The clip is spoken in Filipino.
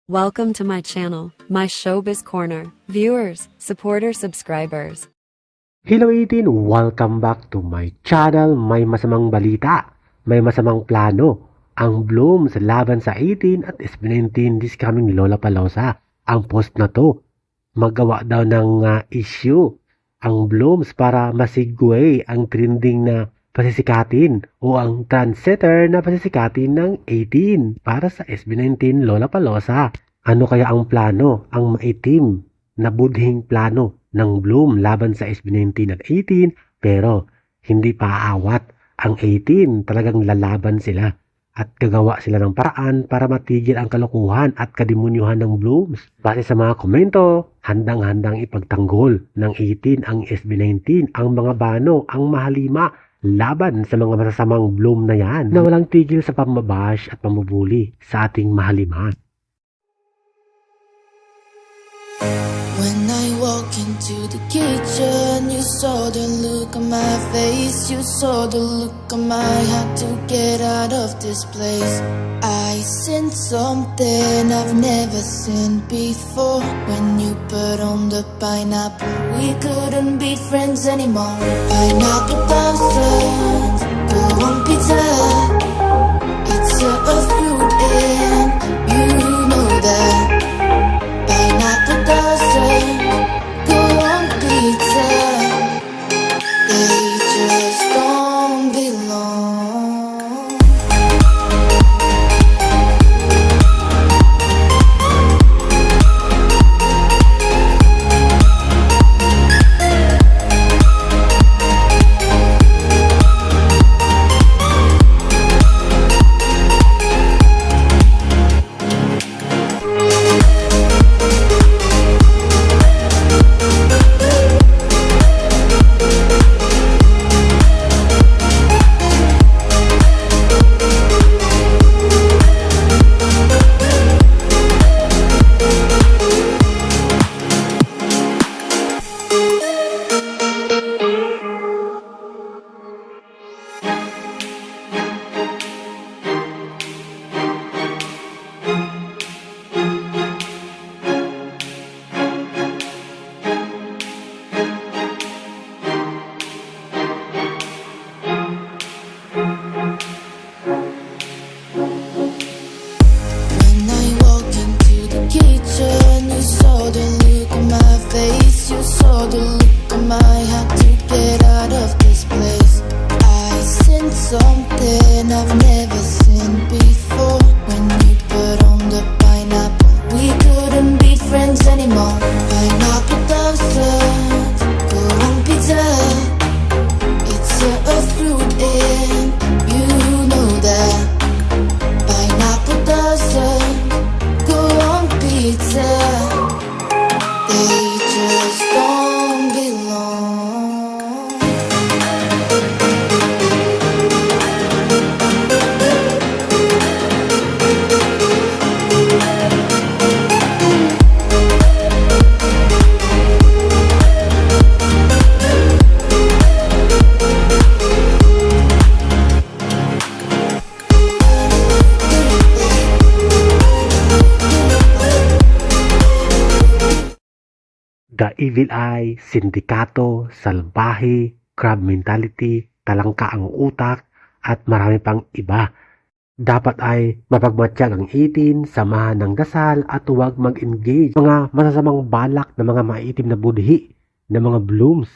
Welcome to my channel, my Showbiz Corner. Viewers, supporters, subscribers. Hello 18! Welcome back to my channel. May masamang balita, may masamang plano. Ang Blooms laban sa 18 at SB19 this coming Lollapalooza. Ang post na to, magawa daw ng issue ang Blooms para masigway ang trending na pasisikatin o ang trendsetter na pasisikatin ng 18 para sa SB19 Lollapalooza. Ano kaya ang plano, ang maitim na budhing plano ng Bloom laban sa SB19 at 18, pero hindi pa aawat ang 18, talagang lalaban sila at gagawa sila ng paraan para matigil ang kalokohan at kademonyohan ng Blooms. Base sa mga komento, handang-handang ipagtanggol ng 18 ang SB19, ang mga bano, ang mahalima, laban sa mga masasamang Bloom na yan na walang tigil sa pambabash at pamubuli sa ating mahalima. When I walk into the kitchen, you saw the look on my face, you saw the look on my heart to get out of this place. I seen something I've never seen before. When you put on the pineapple, we couldn't be friends anymore. Pineapple thousand, go on pizza. It's a fruit and you know that. Pineapple doesn't go on pizza. They just don't belong. When I walk into the kitchen, you saw the look on my face, you saw the look on my heart to get out of this place. I seen something I've never seen before. When you put on the pineapple, we couldn't be friends anymore. Pineapple thousand, go on pizza. It's a fruit and you know that. Pineapple doesn't go on pizza. They just don't belong. The Evil Eye, Sindikato, Salbahe, Crab Mentality, Talangka ang Utak, at marami pang iba. Dapat ay mapagmatsyag ang 18, samahan ng dasal at huwag mag-engage mga masasamang balak na mga maitim na budhi na mga Blooms.